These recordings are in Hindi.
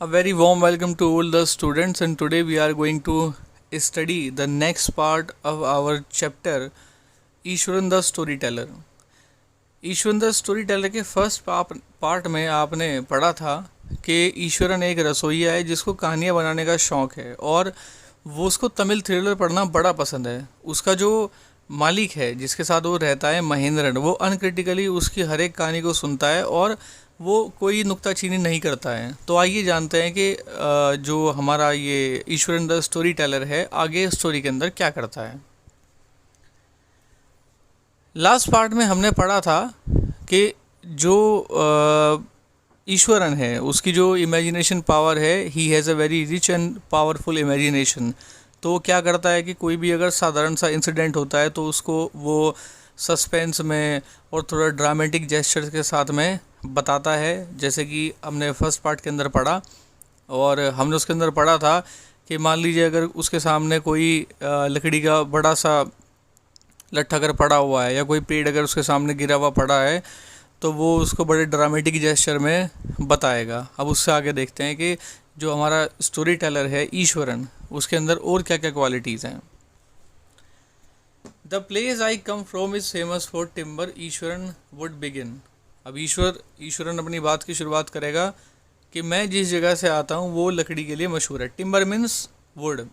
A very warm welcome to all the students, and today we are going to study the next part of our chapter Eswaran the story teller. Eswaran the story teller के फर्स्ट पार्ट में आपने पढ़ा था कि ईश्वरन एक रसोइया है जिसको कहानियाँ बनाने का शौक़ है और वो उसको तमिल थ्रिलर पढ़ना बड़ा पसंद है। उसका जो मालिक है जिसके साथ वो रहता है महेंद्रन, वो अनक्रिटिकली उसकी हर एक कहानी को सुनता है और वो कोई नुक्ताचीनी नहीं करता है। तो आइए जानते हैं कि जो हमारा ये ईश्वरन द स्टोरी टेलर है आगे स्टोरी के अंदर क्या करता है। लास्ट पार्ट में हमने पढ़ा था कि जो ईश्वरन है उसकी जो इमेजिनेशन पावर है, he has a very rich and powerful imagination. तो वो क्या करता है कि कोई भी अगर साधारण सा इंसिडेंट होता है तो उसको वो सस्पेंस में और थोड़ा ड्रामेटिक जेस्चर्स के साथ में बताता है, जैसे कि हमने फर्स्ट पार्ट के अंदर पढ़ा। और हमने उसके अंदर पढ़ा था कि मान लीजिए अगर उसके सामने कोई लकड़ी का बड़ा सा लट्ठा अगर पड़ा हुआ है या कोई पेड़ अगर उसके सामने गिरा हुआ पड़ा है तो वो उसको बड़े ड्रामेटिक जेस्चर में बताएगा। अब उससे आगे देखते हैं कि जो हमारा स्टोरी टेलर है ईश्वरन, उसके अंदर और क्या क्या क्वालिटीज़ हैं। The place I come from is famous for timber, Eswaran would begin. अब ईश्वरन अपनी बात की शुरुआत करेगा कि मैं जिस जगह से आता हूँ वो लकड़ी के लिए मशहूर है। Timber means wood.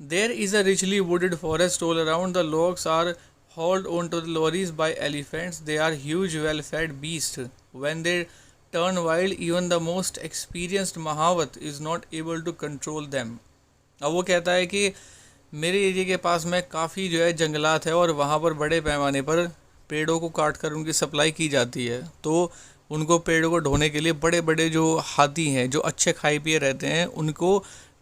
There is a richly wooded forest all around. The logs are hauled onto the lorries by elephants. They are huge, well-fed beasts. When they turn wild, even the most experienced Mahavat is not able to control them. अब वो कहता है कि मेरे एरिया के पास में काफ़ी जो है जंगलात है और वहाँ पर बड़े पैमाने पर पेड़ों को काट कर उनकी सप्लाई की जाती है। तो उनको पेड़ों को ढोने के लिए बड़े बड़े जो हाथी हैं जो अच्छे खाए पिए रहते हैं उनको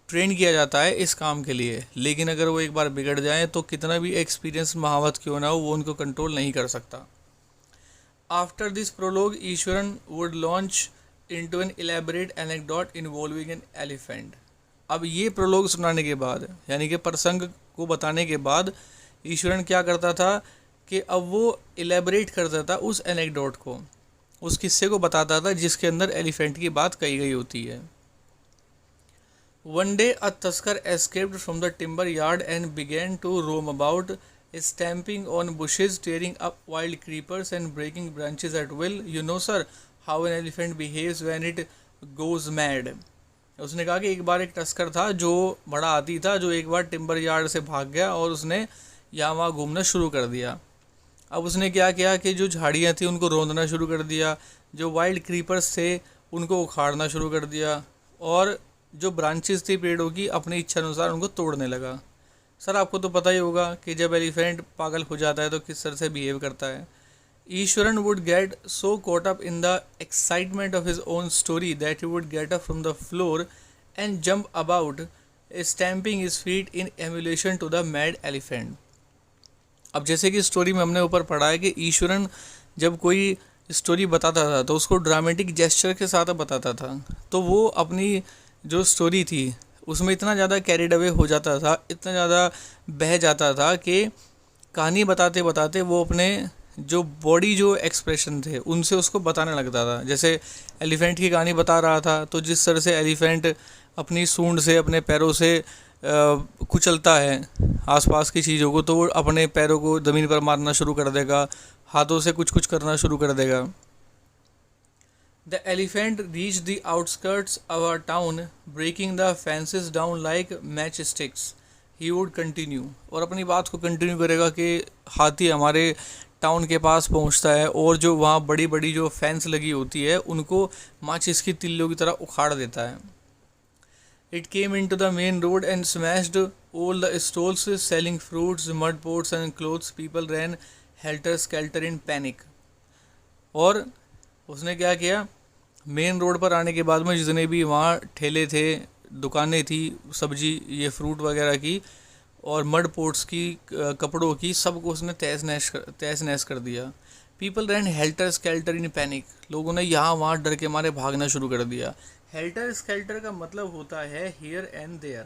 ट्रेन किया जाता है इस काम के लिए। लेकिन अगर वो एक बार बिगड़ जाएं तो कितना भी एक्सपीरियंस महावत क्यों ना हो वो उनको कंट्रोल नहीं कर सकता। After this prologue Iswaran would launch into an elaborate anecdote involving an elephant. अब ये प्रोलॉग सुनाने के बाद यानी कि प्रसंग को बताने के बाद ईश्वरन क्या करता था कि अब वो इलेबरेट करता था उस एनेक्डोट को, उस किस्से को बताता था जिसके अंदर एलिफेंट की बात कही गई होती है। One day a tusker escaped from the timber yard and began to roam about, stamping on bushes, tearing up wild creepers and breaking branches at will. You know sir how an elephant behaves when it goes mad. उसने कहा कि एक बार एक टस्कर था जो बड़ा हाथी था जो एक बार टिम्बर यार्ड से भाग गया और उसने यहाँ वहाँ घूमना शुरू कर दिया। अब उसने क्या किया कि जो झाड़ियाँ थी उनको रौंदना शुरू कर दिया, जो वाइल्ड क्रीपर्स थे उनको उखाड़ना शुरू कर दिया और जो ब्रांचेस थी पेड़ों की अपनी इच्छा अनुसार उनको तोड़ने लगा। सर आपको तो पता ही होगा कि जब एलिफेंट पागल हो जाता है तो किस तरह से बिहेव करता है। Iswaran would get so caught up in the excitement of his own story that he would get up from the floor and jump about, stamping his feet in emulation to the mad elephant. अब जैसे कि स्टोरी में हमने ऊपर पढ़ा है कि ईश्वरन जब कोई स्टोरी बताता था तो उसको ड्रामेटिक जेस्चर के साथ बताता था, तो वो अपनी जो स्टोरी थी उसमें इतना ज़्यादा कैरिड अवे हो जाता था, इतना ज़्यादा बह जाता था कि कहानी बताते बताते वो अपने जो बॉडी जो एक्सप्रेशन थे उनसे उसको बताने लगता था। जैसे एलिफेंट की कहानी बता रहा था तो जिस तरह से एलिफेंट अपनी सूंड से अपने पैरों से कुचलता है आसपास की चीज़ों को, तो वो अपने पैरों को ज़मीन पर मारना शुरू कर देगा, हाथों से कुछ कुछ करना शुरू कर देगा। The elephant reached the outskirts of our town, breaking the fences down like matchsticks. He would continue. और अपनी बात को कंटिन्यू करेगा कि हाथी हमारे टाउन के पास पहुंचता है और जो वहाँ बड़ी बड़ी जो फेंस लगी होती है उनको माचिस की तिल्लियों की तरह उखाड़ देता है। It came into the main road and smashed all the stalls selling fruits, mud pots and clothes. People ran helter-skelter in panic. और उसने क्या किया, मेन रोड पर आने के बाद में जितने भी वहाँ ठेले थे, दुकानें थी सब्जी ये फ्रूट वगैरह की और मड पोट्स की, कपड़ों की, सबको उसने तहस नहस कर दिया। People ran helter skelter in panic. लोगों ने यहाँ वहाँ डर के मारे भागना शुरू कर दिया। हेल्टर स्केल्टर का मतलब होता है here and there.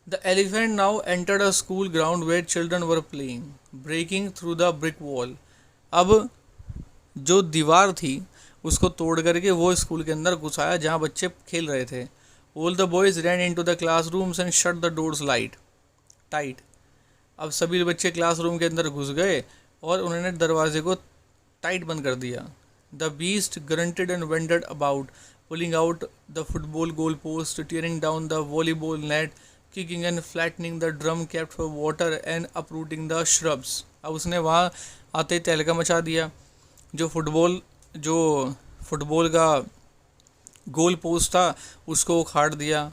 The elephant now entered a school ground where children were playing, breaking through the brick wall. अब जो दीवार थी उसको तोड़ करके वो स्कूल के अंदर घुसाया जहाँ बच्चे खेल रहे थे। All the boys ran into the classrooms and shut the doors tight. अब सभी बच्चे क्लासरूम के अंदर घुस गए और उन्होंने दरवाजे को टाइट बंद कर दिया। The beast grunted and wandered about, pulling out the football goal post, tearing down the volleyball net, kicking and flattening the drum kept for water and uprooting the shrubs। अब उसने वहाँ आते ही तहलका मचा दिया। जो फुटबॉल का गोल पोस्ट था उसको उखाड़ दिया,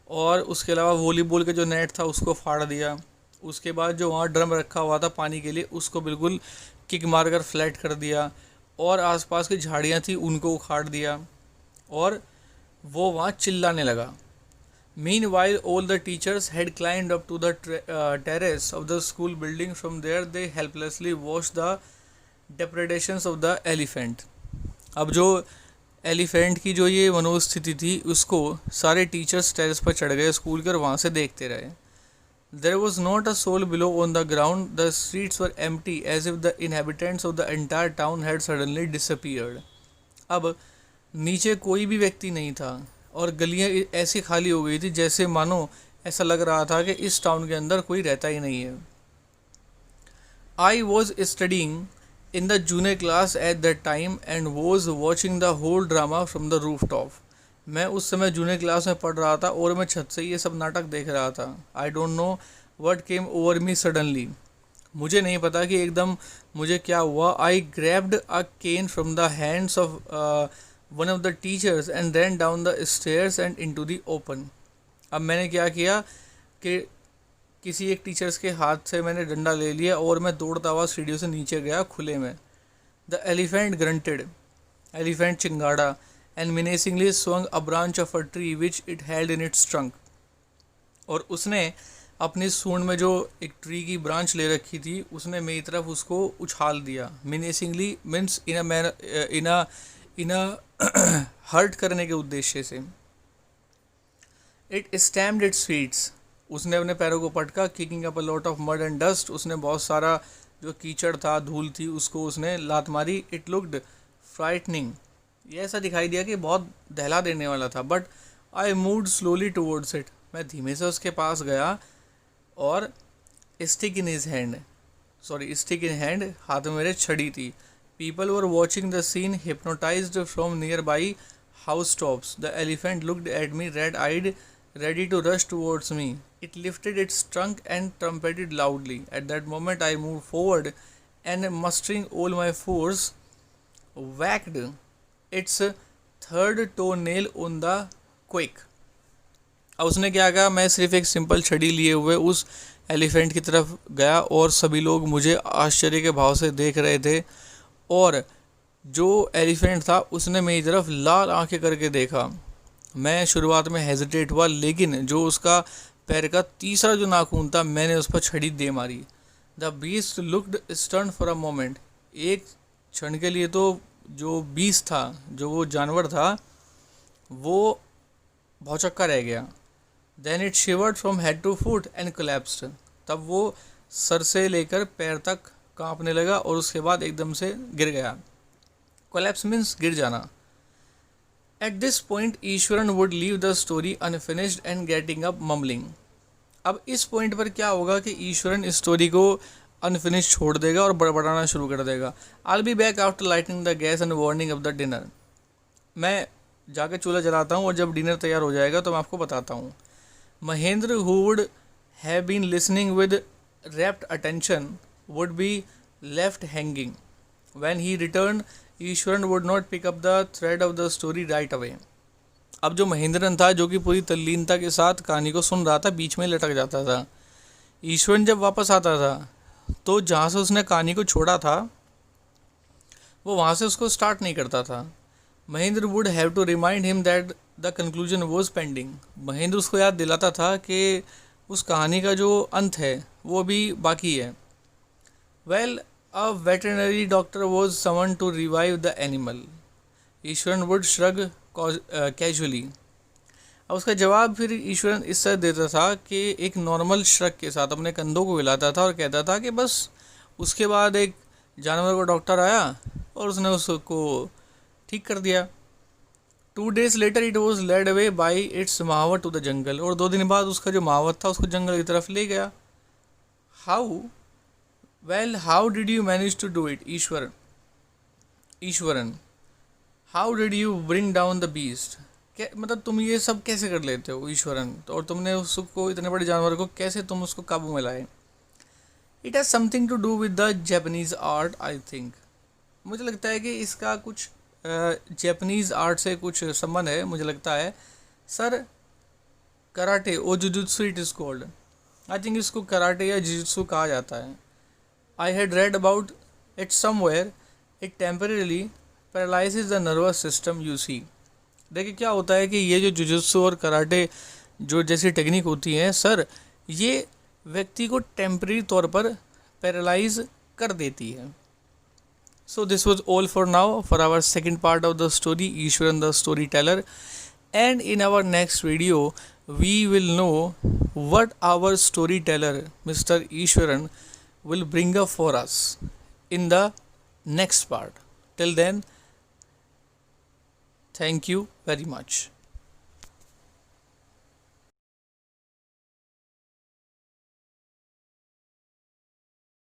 और उसके अलावा वॉलीबॉल का जो नेट था उसको फाड़ दिया। उसके बाद जो वहाँ ड्रम रखा हुआ था पानी के लिए उसको बिल्कुल किक मारकर फ्लैट कर दिया, और आसपास की झाड़ियाँ थी उनको उखाड़ दिया, और वो वहाँ चिल्लाने लगा। Meanwhile, all the teachers had climbed up to the terrace of the school building. From there, they helplessly watched the depredations of the elephant। अब जो एलिफेंट की जो ये मनोस्थिति थी उसको सारे टीचर्स टेरेस पर चढ़ गए स्कूल के और वहाँ से देखते रहे। There was not a soul below on the ground. The streets were empty as if the inhabitants of the entire town had suddenly disappeared। अब नीचे कोई भी व्यक्ति नहीं था और गलियां ऐसी खाली हो गई थी जैसे मानो ऐसा लग रहा था कि इस टाउन के अंदर कोई रहता ही नहीं है। I was studying in the junior class at that time and was watching the whole drama from the rooftop। मैं उस समय जूनियर क्लास में पढ़ रहा था और मैं छत से ये सब नाटक देख रहा था। I don't know what came over me suddenly। मुझे नहीं पता कि एकदम मुझे क्या हुआ। I grabbed a cane from the hands of one of the teachers and ran down the stairs and into the open। अब मैंने क्या किया कि किसी एक टीचर्स के हाथ से मैंने डंडा ले लिया और मैं दौड़ता हुआ सीढ़ियों से नीचे गया खुले में। द एलिफेंट grunted, एलिफेंट चिंगाड़ा, and menacingly swung a branch of a tree which it held in its trunk। और उसने अपनी सूंड में जो एक ट्री की ब्रांच ले रखी थी उसने मेरी तरफ उसको उछाल दिया। menacingly मीन्स इन हर्ट करने के उद्देश्य से। इट स्टैम्प्ड इट्स फीट्स, उसने अपने पैरों को पटका। Kicking up a lot of mud and dust, उसने बहुत सारा जो कीचड़ था धूल थी उसको उसने लात मारी। इट लुक्ड फ्राइटनिंग, ये ऐसा दिखाई दिया कि बहुत दहला देने वाला था। But I moved slowly towards it, मैं धीमे से उसके पास गया और स्टिक इन हैंड, हाथ में मेरे छड़ी थी। People were watching the scene hypnotized from nearby housetops। The elephant looked at me red-eyed, ready to rush towards me। It lifted its trunk and trumpeted loudly। At that moment I moved forward and mustering all my force whacked its third toenail on the quick। अब उसने क्या कहा, मैं सिर्फ एक सिंपल छड़ी लिए हुए उस एलिफेंट की तरफ गया और सभी लोग मुझे आश्चर्य के भाव से देख रहे थे, और जो एलिफेंट था उसने मेरी तरफ लाल आंखें करके देखा। मैं शुरुआत में हेजिटेट हुआ, लेकिन जो उसका पैर का तीसरा जो नाखून था मैंने उस पर छड़ी दे मारी। The beast looked stern for a moment. एक क्षण के लिए तो जो बीस्ट था, जो वो जानवर था, वो भौचक्का रह गया। Then it shivered from head to foot and collapsed. तब वो सर से लेकर पैर तक कांपने लगा और उसके बाद एकदम से गिर गया। कोलैप्स मीन्स गिर जाना। At this point Eswaran would leave the story unfinished and getting up mumbling. अब इस पॉइंट पर क्या होगा कि ईश्वरन स्टोरी को अनफिनिश छोड़ देगा और बड़बड़ाना शुरू कर देगा। I will be back after lighting the gas and warning of the dinner. मैं जाकर चूल्हा जलाता हूँ और जब डिनर तैयार हो जाएगा तो मैं आपको बताता हूँ। Mahendra who would have been listening with rapt attention would be left hanging। When he returned, Iswaran would not pick up the thread of the story right away। अब जो महेंद्रन था, जो कि पूरी तल्लीनता के साथ कहानी को सुन रहा था, बीच में लटक जाता था। ईश्वरन जब वापस आता था तो जहाँ से उसने कहानी को छोड़ा था वो वहाँ से उसको स्टार्ट नहीं करता था। Mahendra would have to remind him that the conclusion was pending. Mahendra उसको याद दिलाता था कि उस कहानी का जो अंत है वो अभी बाकी है। Well, a veterinary doctor was summoned to revive the animal। Eswaran would shrug casually। अब उसका जवाब फिर ईश्वरन इस तरह देता था कि एक नॉर्मल श्रग के साथ अपने कंधों को हिलाता था और कहता था कि बस। उसके बाद एक जानवर का डॉक्टर आया और उसने उसको ठीक कर दिया। 2 days later it was led away by its महावत to the jungle, और 2 दिन बाद उसका जो महावत था उसको जंगल की तरफ ले गया। How did you manage to do it, Eswaran? How did you bring down the beast? मतलब तुम ये सब कैसे कर लेते हो ईश्वरन, तो और तुमने उसको, इतने बड़े जानवर को कैसे तुम उसको काबू में लाए? It has something to do with the Japanese art I think. मुझे लगता है कि इसका कुछ जापानीज आर्ट से कुछ संबंध है, मुझे लगता है। Sir karate or jujutsu it is called, I think इसको कराटे या जुजुत्सु कहा जाता है। I had read about it somewhere, it temporarily paralyses the nervous system you see. देखिए क्या होता है कि ये जो जुजुत्सु और कराटे जो जैसी टेक्निक होती हैं सर, ये व्यक्ति को टेम्परेरी तौर पर पैरालाइज कर देती है। So this was all for now for our second part of the story Iswaran the storyteller, and in our next video we will know what our storyteller Mr. Ishwaran will bring up for us in the next part. Till then, thank you very much.